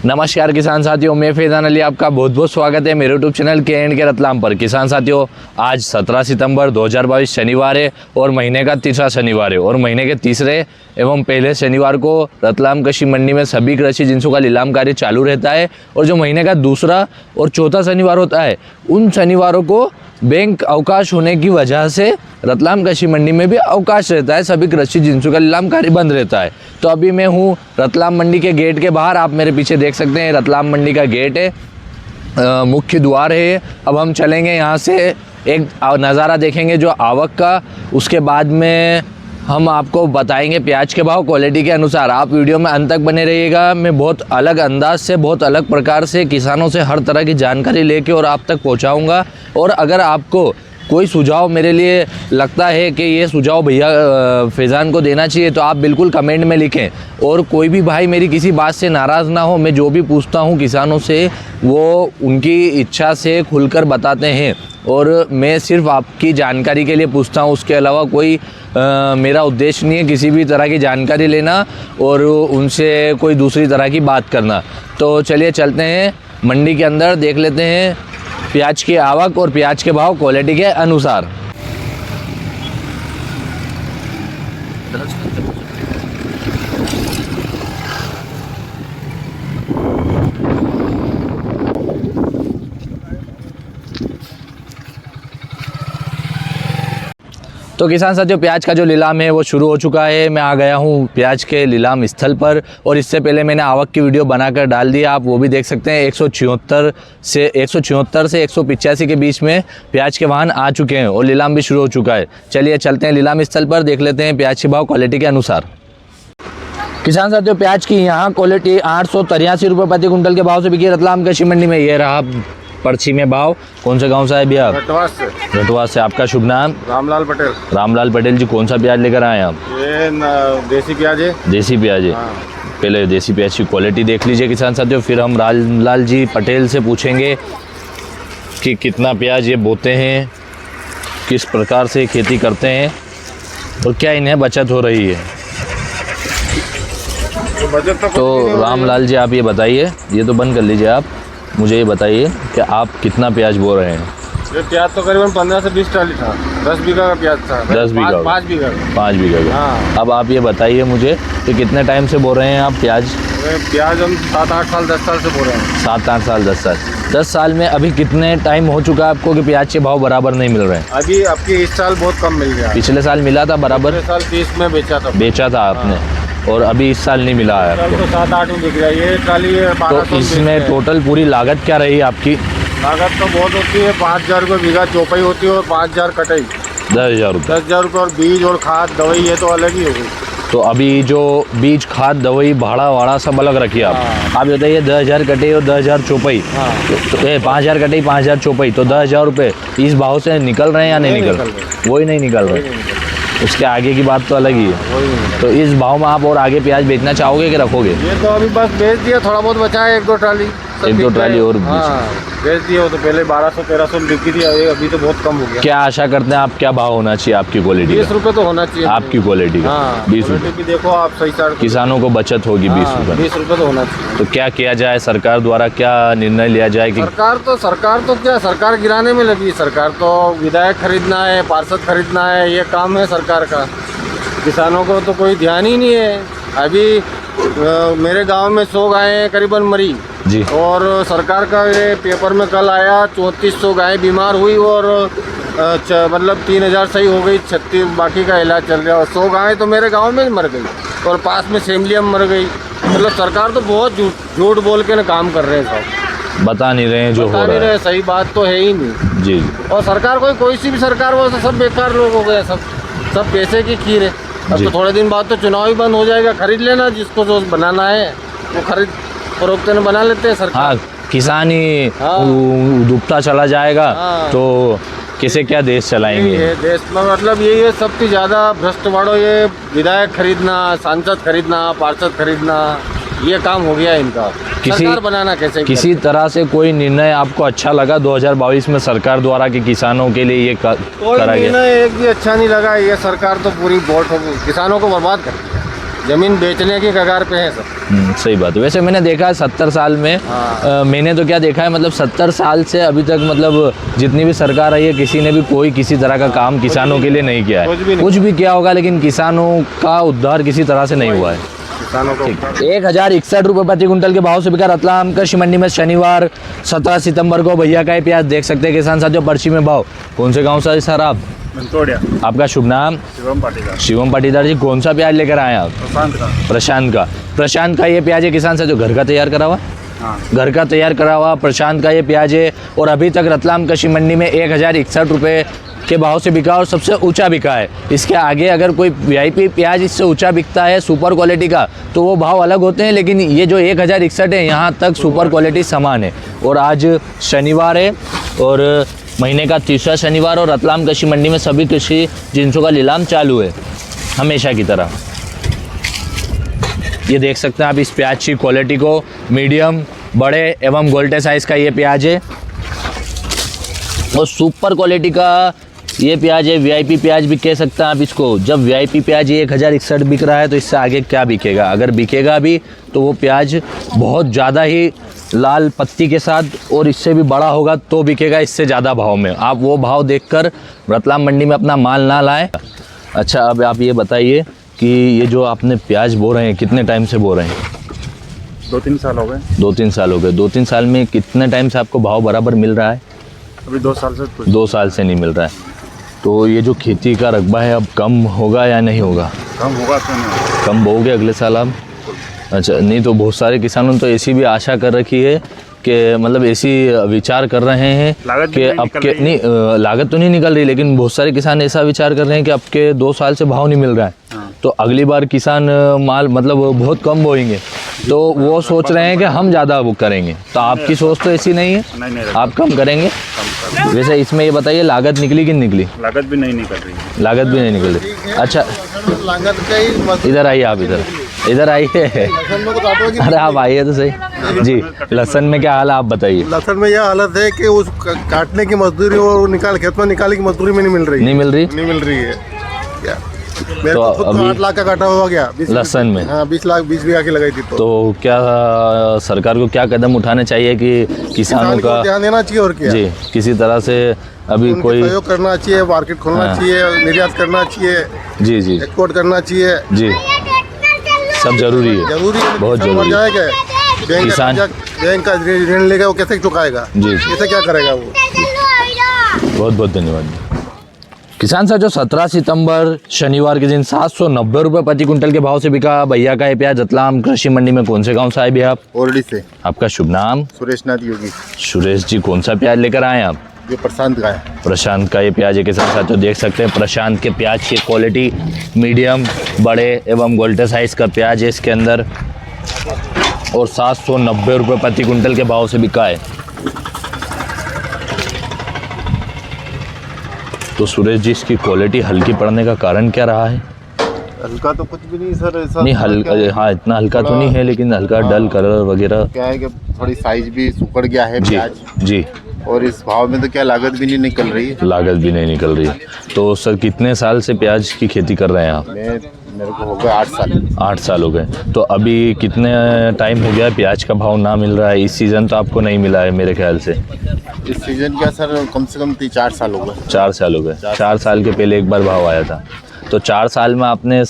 नमस्कार किसान साथियों, मैं फैज़ान अली, आपका बहुत बहुत स्वागत है मेरे यूट्यूब चैनल के रतलाम पर। किसान साथियों, आज 17 सितंबर 2022 शनिवार है और महीने का तीसरा शनिवार है और महीने के तीसरे एवं पहले शनिवार को रतलाम कृषि मंडी में सभी कृषि जिंसों का नीलाम कार्य चालू रहता है। और जो महीने का दूसरा और चौथा शनिवार होता है, उन शनिवारों को बैंक अवकाश होने की वजह से रतलाम कृषि मंडी में भी अवकाश रहता है, सभी कृषि जिंसों का नीलाम कार्य बंद रहता है। तो अभी मैं हूँ रतलाम मंडी के गेट के बाहर, आप मेरे पीछे देख सकते हैं रतलाम मंडी का गेट है, मुख्य द्वार है। अब हम चलेंगे यहाँ से, एक नज़ारा देखेंगे जो आवक का, उसके बाद में हम आपको बताएंगे प्याज के भाव क्वालिटी के अनुसार। आप वीडियो में अंत तक बने रहिएगा। मैं बहुत अलग अंदाज से, बहुत अलग प्रकार से किसानों से हर तरह की जानकारी लेके और आप तक पहुंचाऊंगा। और अगर आपको कोई सुझाव मेरे लिए लगता है कि ये सुझाव भैया फैज़ान को देना चाहिए, तो आप बिल्कुल कमेंट में लिखें। और कोई भी भाई मेरी किसी बात से नाराज़ ना हो, मैं जो भी पूछता हूँ किसानों से वो उनकी इच्छा से खुलकर बताते हैं और मैं सिर्फ आपकी जानकारी के लिए पूछता हूँ। उसके अलावा कोई मेरा उद्देश्य नहीं है किसी भी तरह की जानकारी लेना और उनसे कोई दूसरी तरह की बात करना। तो चलिए चलते हैं मंडी के अंदर, देख लेते हैं प्याज की आवक और प्याज के भाव क्वालिटी के अनुसार। तो किसान साथियों, प्याज का जो नीलाम है वो शुरू हो चुका है। मैं आ गया हूँ प्याज के नीलाम स्थल पर और इससे पहले मैंने आवक की वीडियो बनाकर डाल दी, आप वो भी देख सकते हैं। 176 से 185 के बीच में प्याज के वाहन आ चुके हैं और नीलाम भी शुरू हो चुका है। चलिए चलते हैं नीलाम स्थल पर, देख लेते हैं प्याज के भाव क्वालिटी के अनुसार। किसान साथियों, प्याज की यहाँ क्वालिटी 883 रुपये प्रति कुंटल के भाव से बिकी रतलाम कृषि मंडी में। ये रहा पर्ची में भाव। कौन से गांव से है भैया? रतवा से। आपका शुभ नाम? रामलाल पटेल। रामलाल पटेल जी, कौन सा प्याज लेकर आए आप? ये देसी प्याज है। देसी प्याज है। हाँ। पहले देसी प्याज की क्वालिटी देख लीजिए किसान साथियों, फिर हम रामलाल जी पटेल से पूछेंगे कि कितना प्याज ये बोते हैं, किस प्रकार से खेती करते हैं और क्या इन्हें बचत हो रही है। तो रामलाल जी आप ये बताइए, ये तो बंद कर लीजिए, आप मुझे ये बताइए कि आप कितना प्याज बो रहे हैं? ये प्याज तो करीबन 15 से 20 ट्राली था। 10 बीघा का प्याज था। 10 बीघा? 5 बीघा। 5 बीघा का। हाँ। अब आप ये बताइए मुझे कि कितने टाइम से बो रहे हैं आप प्याज? प्याज हम 7-8 साल 10 साल से बो रहे हैं। 7-8 साल 10 साल। 10 साल में अभी कितने टाइम हो चुका है आपको कि प्याज के भाव बराबर नहीं मिल रहे हैं? अभी आपके इस साल बहुत कम मिल गया। पिछले साल मिला था बराबर? पिछले साल 30 में बेचा था आपने। और अभी इस साल नहीं मिला है आपको? तो 7-8 में बिक रहा है ये ट्राली। तो इसमें टोटल पूरी लागत क्या रही आपकी? लागत तो बहुत होती है, 5,000 रुपये बीघा चौपाई होती है और 5,000 कटाई। 10,000 रुपये। 10,000 रुपये और बीज और खाद दवाई ये तो अलग ही होगी। तो अभी जो बीज खाद दवाई भाड़ा वाड़ा सब अलग रखिए आप। हाँ। आप बताइए 10,000 कटे और 10,000 चौपाई। हाँ। तो 5,000 कटे 5,000 चौपाई, तो 10,000 रुपये इस भाव से निकल रहे हैं या नहीं निकल रहे? वही नहीं निकल रहे। उसके आगे की बात तो अलग ही है। तो इस भाव में आप और आगे प्याज बेचना चाहोगे कि रखोगे? ये तो अभी बस बेच दिया, थोड़ा बहुत बचा है, 1-2 ट्राली। 1-2 ट्राली और बेच दिया। वो तो पहले 1200-1300 में बिकी थी, अभी तो बहुत कम हो गया। क्या आशा करते हैं आप, क्या भाव होना चाहिए आपकी क्वालिटी? 20 रुपये तो होना चाहिए आपकी क्वालिटी का। 20 रुपये देखो आप सही साथ किसानों को बचत होगी। 20 रुपये। 20 रुपये तो होना चाहिए। तो क्या किया जाए, सरकार द्वारा क्या निर्णय लिया जाए? कि सरकार तो क्या, सरकार गिराने में लगी। सरकार तो विधायक खरीदना है, पार्षद खरीदना है, ये काम है सरकार का। किसानों को तो कोई ध्यान ही नहीं है। अभी मेरे गांव में 100 गायें करीबन मरी जी। और सरकार का ये पेपर में कल आया 3400 गायें बीमार हुई और मतलब 3,000 सही हो गई, 36 बाकी का इलाज चल रहा है। और 100 गायें तो मेरे गांव में मर गई और पास में सेमलियम मर गई। मतलब सरकार तो बहुत झूठ बोल के ना काम कर रहे हैं, सब बता नहीं रहे हैं जो हो रहा है। सही बात तो है ही नहीं जी। और सरकार कोई सी भी सरकार वो सब बेकार लोग हो गए, सब पैसे की खीर है। अब तो थोड़े दिन बाद तो चुनाव ही बंद हो जाएगा। खरीद लेना, जिसको जो बनाना है वो खरीद फरोख्त में बना लेते हैं सरकार। हाँ, किसान ही डूबता चला जाएगा। हाँ। तो कैसे क्या देश चलाएंगे? देश में मतलब यही है, सबसे ज़्यादा भ्रष्टवाड़ो ये विधायक खरीदना, सांसद खरीदना, पार्षद खरीदना, ये काम हो गया इनका। सरकार बनाना कैसे? किसी तरह से कोई निर्णय आपको अच्छा लगा 2022 में सरकार द्वारा कि किसानों के लिए ये करा गया? निर्णय एक भी अच्छा नहीं लगा। ये सरकार तो पूरी वोट किसानों को बर्बाद कर जमीन बेचने की कगार पे है सब। सही बात है। वैसे मैंने देखा है 70 साल में मैंने तो क्या देखा है, मतलब 70 साल से अभी तक मतलब जितनी भी सरकार आई है किसी ने भी कोई किसी तरह का काम किसानों के लिए नहीं किया है। कुछ भी किया होगा लेकिन किसानों का उद्धार किसी तरह से नहीं हुआ है। किसानों को 1061 रुपये प्रति कुंटल के भाव से बिका रतलाम कृषि मंडी में शनिवार 17 सितंबर को भैया का ये प्याज देख सकते हैं किसान साथियों। पर्ची में भाव कौन से गांव से सर आप? मंतोड़िया। आपका शुभ नाम? शिवम पाटीदार। शिवम पाटीदार जी, कौन सा प्याज लेकर आए आप? प्रशांत का ये प्याज है किसान साथियों, घर का तैयार करा हुआ? हाँ। घर का तैयार करा हुआ प्रशांत का ये प्याज है और अभी तक रतलाम कृषि मंडी में 1061 रुपये के भाव से बिका और सबसे ऊंचा बिका है। इसके आगे अगर कोई वीआईपी प्याज इससे ऊंचा बिकता है सुपर क्वालिटी का तो वो भाव अलग होते हैं, लेकिन ये जो 1061 है यहाँ तक सुपर क्वालिटी समान है। और आज शनिवार है और महीने का तीसरा शनिवार और रतलाम कृषि मंडी में सभी कृषि जिनसों का नीलाम चालू है हमेशा की तरह। ये देख सकते हैं आप इस प्याज की क्वालिटी को, मीडियम, बड़े एवं गोल्टे साइज़ का ये प्याज है और सुपर क्वालिटी का ये प्याज है। वीआईपी प्याज भी कह सकते हैं आप इसको। जब वीआईपी प्याज 1061 बिक रहा है तो इससे आगे क्या बिकेगा? अगर बिकेगा भी तो वो प्याज बहुत ज़्यादा ही लाल पत्ती के साथ और इससे भी बड़ा होगा तो बिकेगा इससे ज़्यादा भाव में। आप वो भाव देखकर रतलाम मंडी में अपना माल ना लाएं। अच्छा, अब आप ये बताइए कि ये जो आपने प्याज बो रहे हैं कितने टाइम से बो रहे हैं? 2-3 साल हो गए। 2-3 साल हो गए। 2-3 साल में कितने टाइम से आपको भाव बराबर मिल रहा है? अभी 2 साल से 2 साल से नहीं मिल रहा है। तो ये जो खेती का रकबा है अब कम होगा या नहीं होगा? कम होगा तो नहीं। कम बोगे अगले साल आप? अच्छा, नहीं तो बहुत सारे किसानों ने तो ऐसी भी आशा कर रखी है कि मतलब ऐसी विचार कर रहे हैं लागत कि अब के नहीं लागत तो नहीं निकल रही, लेकिन बहुत सारे किसान ऐसा विचार कर रहे हैं कि अब के 2 साल से भाव नहीं मिल रहा है तो अगली बार किसान माल मतलब बहुत कम बोएंगे तो वो सोच रहे हैं कि हम ज़्यादा वो करेंगे। तो आपकी सोच तो ऐसी नहीं है, नहीं आप कम करेंगे। वैसे इसमें ये बताइए लागत निकली कि नहीं निकली? लागत भी नहीं निकल रही है। लागत भी नहीं निकल रही। अच्छा, लागत का ही इधर आइए आप, इधर आइए। अरे आप आइए तो सही जी। लहसुन में क्या हाल है आप बताइए? लहसुन में यह हालत है कि उस काटने की मजदूरी और खेत में निकालने की मजदूरी में नहीं मिल रही। नहीं मिल रही? नहीं मिल रही है क्या? मेरे तो को खुद अभी 8 लाख का काटा हुआ गया लहसुन में। हाँ 20 लाख 20 बीघा की लगाई थी। तो क्या सरकार को क्या कदम उठाने चाहिए कि किसानों किसान को का ध्यान देना चाहिए और क्या जी किसी तरह से अभी उनके कोई सहयोग करना चाहिए, मार्केट खोलना हाँ। चाहिए, निर्यात करना चाहिए, जी जी एक्सपोर्ट करना चाहिए। जी सब जरूरी है, जरूरी है। बहुत किसान मर जरूरी है। जाएगा, किसान- बैंक का ऋण लेगा वो कैसे चुकाएगा? जी, जी। कैसे क्या करेगा वो? बहुत बहुत धन्यवाद। किसान साथियों 17 सितंबर शनिवार के दिन 790 रुपये प्रति कुंटल के भाव से बिका भैया का ये प्याज रतलाम कृषि मंडी में। कौन से गांव से आए भैया आप? ओरडी से आपका शुभ नाम? सुरेश नाथ योगी। सुरेश जी, कौन सा प्याज लेकर आए आप? ये प्रशांत का है। प्रशांत का ये प्याज है किसान साथियों, देख सकते हैं प्रशांत के प्याज की क्वालिटी मीडियम, बड़े एवं गोल्टे साइज का प्याज है इसके अंदर और 790 रुपये प्रति कुंटल के भाव से बिका है। तो सुरेश जी, इसकी क्वालिटी हल्की पड़ने का कारण क्या रहा है? हल्का तो कुछ भी नहीं सर, ऐसा नहीं हल्का, हाँ इतना हल्का तो नहीं है लेकिन हल्का डल कलर वगैरह क्या है कि थोड़ी साइज भी सुकड़ गया है जी प्याज। जी। और इस भाव में तो क्या लागत भी नहीं निकल रही है। लागत भी नहीं निकल रही। तो सर कितने साल से प्याज की खेती कर रहे हैं आप? मेरे को हो गया 8 साल। 8 साल हो गए। तो अभी कितने टाइम हो गया प्याज का भाव ना मिल रहा है? इस सीज़न तो आपको नहीं मिला है मेरे ख्याल से। इस सीजन क्या सर कम से कम 4 साल हो गए। 4 साल हो गए। 4 साल के पहले एक बार भाव आया था। तो 4 साल में आपने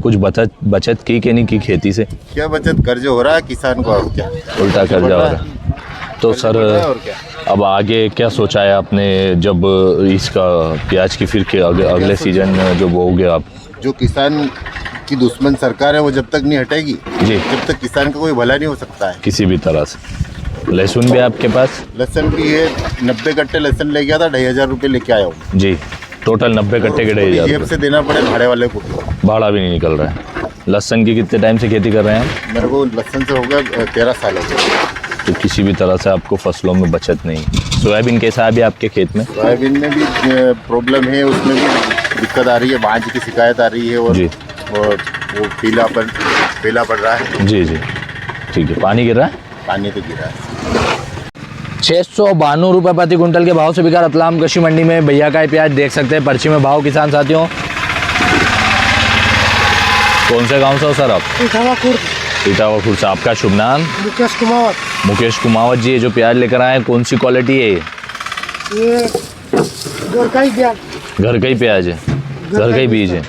कुछ बचत की कि नहीं की खेती से? क्या बचत, कर्ज हो रहा है किसान को और क्या, उल्टा कर्जा हो रहा है। तो कर्ज सर बढ़ रहा है और क्या। अब आगे क्या सोचा है आपने जब इसका प्याज की फिर के अगले सीजन जो बोओगे आप? जो किसान की दुश्मन सरकार है वो जब तक नहीं हटेगी जी जब तक किसान का कोई भला नहीं हो सकता है किसी भी तरह से। लहसुन भी आपके पास? लहसुन की ये 90 कट्टे लहसुन ले गया था, 2,500 रुपये लेके आया हूँ जी। टोटल 90 कट्टे के 2,500 जेब से देना पड़े भाड़े वाले को। भाड़ा भी नहीं निकल रहा है। लहसुन की कितने टाइम से खेती कर रहे हैं? मेरे को लहसुन से हो गया 13 साल हो गए। तो किसी भी तरह से आपको फसलों में बचत नहीं। सोयाबीन कैसा है अभी आपके खेत में? सोयाबीन में भी प्रॉब्लम है, उसमें भी दिक्कत आ रही है, बांझ की शिकायत आ रही है और जी। वो पीला पड़ रहा है। जी जी ठीक है। पानी गिर रहा है? पानी तो गिरा है। 692 रुपये प्रति कुंटल के भाव से बिका रतलाम कृषि मंडी में भैया का ये प्याज। देख सकते हैं पर्ची में भाव किसान साथियों। कौन से गांव से हो सर आप? इटावापुर इटावापुर से। आपका शुभ नाम? मुकेश कुमार। मुकेश कुमावत जी, ये जो प्याज लेकर आए हैं कौन सी क्वालिटी है ये? ये गोरका ही गया। घर का ही प्याज है, घर का ही बीज है।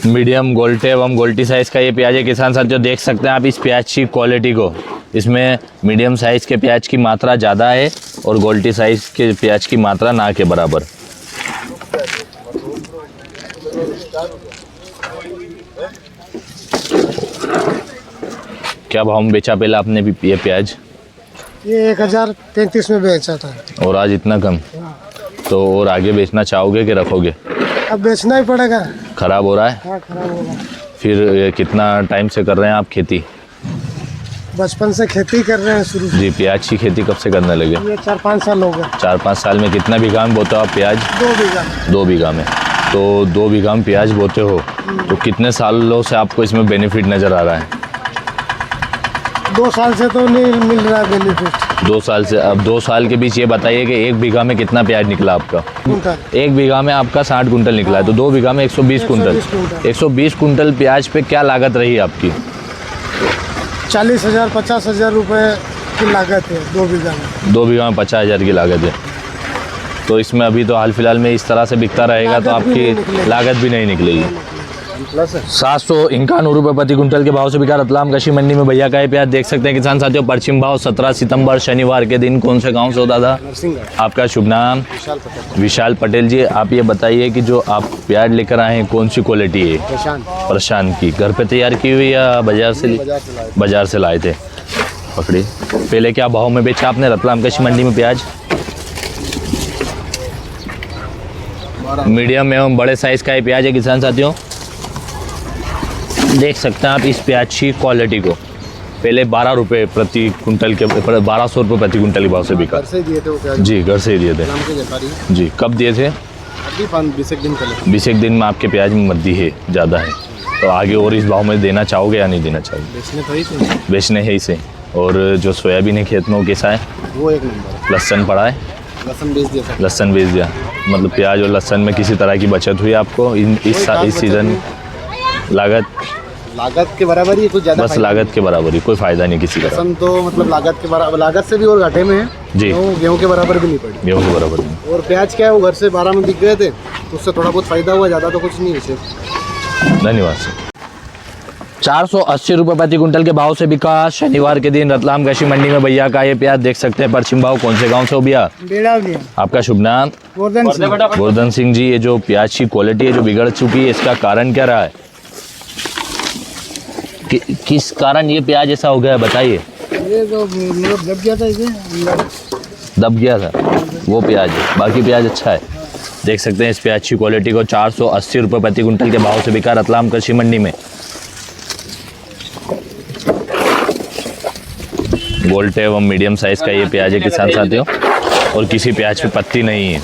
मीडियम गोल्टे एवं गोल्टी साइज़ का ये प्याज है। किसान साथियों देख सकते हैं आप इस प्याज की क्वालिटी को। इसमें मीडियम साइज़ के प्याज की मात्रा ज़्यादा है और गोल्टी साइज़ के प्याज की मात्रा ना के बराबर। क्या भाव में बेचा पहले आपने भी ये प्याज? ये 1033 में बेचा था। और आज इतना कम? तो और आगे बेचना चाहोगे कि रखोगे? अब बेचना ही पड़ेगा। खराब हो रहा है? हाँ, खराब होगा। फिर ये कितना टाइम से कर रहे हैं आप खेती? बचपन से खेती कर रहे हैं शुरू से। जी, प्याज की खेती कब से करने लगे? ये 4-5 साल हो गए। 4-5 साल में कितना बीघा में बोते हो आप प्याज? 2 बीघा। 2 बीघा में। तो 2 बीघा में प्याज बोते हो तो कितने सालों से आपको इसमें बेनिफिट नज़र आ रहा है? 2 साल से तो नहीं मिल रहा है बेनिफिट। 2 साल से। अब 2 साल के बीच ये बताइए कि 1 बीघा में कितना प्याज निकला आपका? कुंटल। 1 बीघा में आपका 60 कुंटल निकला है, तो 2 बीघा में 120 कुंटल। 120 कुंटल प्याज पे क्या लागत रही आपकी? 40,000 50,000 रुपये की लागत है 2 बीघा में। 2 बीघा में 50,000 की लागत है। तो इसमें अभी तो हाल फिलहाल में इस तरह से बिकता रहेगा तो लागत भी नहीं आपकी निकलेगी। लागत भी नहीं निकलेगी। 751 रुपये प्रति कुंटल के भाव से बिका रतलाम कृषि मंडी में भैया का ये प्याज। देख सकते हैं किसान साथियों पश्चिम भाव 17 सितंबर शनिवार के दिन। कौन से गांव से हो दादा? आपका शुभ नाम? विशाल पटेल जी। आप ये बताइए कि जो आप प्याज लेकर आए हैं कौन सी क्वालिटी है? प्रशांत की। घर पे तैयार की हुई या बाजार से? बाजार से लाए थे। पकड़ी। पहले क्या भाव में बेचा आपने रतलाम कृषि मंडी में प्याज? मीडियम एवं बड़े साइज का ये प्याज है किसान साथियों। देख सकते हैं आप इस प्याज की क्वालिटी को। पहले 12 रुपये प्रति कुंटल के 1200 रुपये प्रति कुंटल के भाव से बिका। से दिए थे वो प्याज जी, घर से ही दिए थे। नाम के व्यापारी जी, कब दिए थे? अभी 20 दिन पहले। 20 एक दिन में आपके प्याज में मद्दी है, ज़्यादा है। तो आगे और इस भाव में देना चाहोगे या नहीं देना चाहोगे? बेचने तो ही थे। बेचने है इसे। और जो सोयाबीन है खेत में वो कैसा है? वो 1 नंबर। लहसन पड़ा है? लहसुन बेच दिया था। लहसन बेच दिया। मतलब प्याज और लहसन में किसी तरह की बचत हुई आपको इस सीज़न? लागत के बराबर ही, कुछ ज़्यादा बस लागत के बराबर ही, कोई फ़ायदा नहीं किसी का। लहसुन तो मतलब लागत के बराबर, लागत से भी और घाटे में है जी। गेहूँ के बराबर भी नहीं पड़ी। गेहूँ के बराबर नहीं। और प्याज क्या है, वो घर से 12 में बिक गए थे तो उससे थोड़ा बहुत फ़ायदा हुआ, ज़्यादा तो कुछ नहीं है सिर्फ। धन्यवाद सर। 480 रुपये प्रति कुंटल के भाव से बिका शनिवार के दिन रतलाम कृषि मंडी में भैया का ये प्याज। देख सकते हैं पश्चिम भाव। कौन से गांव से हो भैया? बेड़ा गया। आपका शुभ नाम? गोवर्धन सिंह जी। ये जो प्याज की क्वालिटी है जो बिगड़ चुकी है, इसका कारण क्या रहा है? किस कारण ये प्याज ऐसा हो गया है बताइए? ये तो मतलब दब गया था इसे। दब गया था वो प्याज है, बाकी प्याज अच्छा है। देख सकते हैं इस प्याज की क्वालिटी को 480 रुपये प्रति कुंटल के भाव से बिका रतलाम कृषि मंडी में। गोल्टे एवं मीडियम साइज का ये प्याज है किसान साथियों। और किसी प्याज पे पत्ती नहीं है।